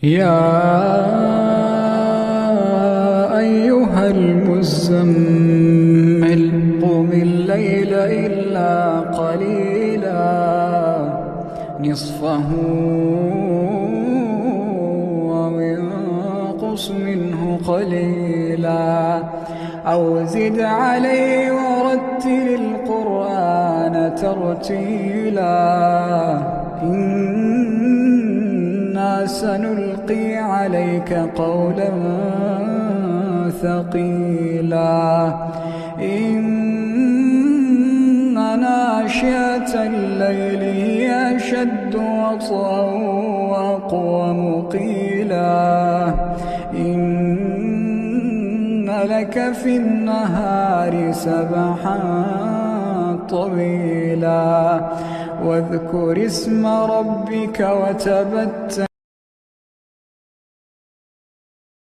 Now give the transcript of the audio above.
يا أيها المزمل قم الليل إلا قليلا نصفه أو انقص منه قليلا أو زد عليه ورتل القرآن ترتيلا إنا سنلقي عليك قولا ثقيلا إن ناشئة الليل هي أشد وطئا وأقوم قيلا إن لك في النهار سبحا طويلا واذكر اسم ربك وتبتل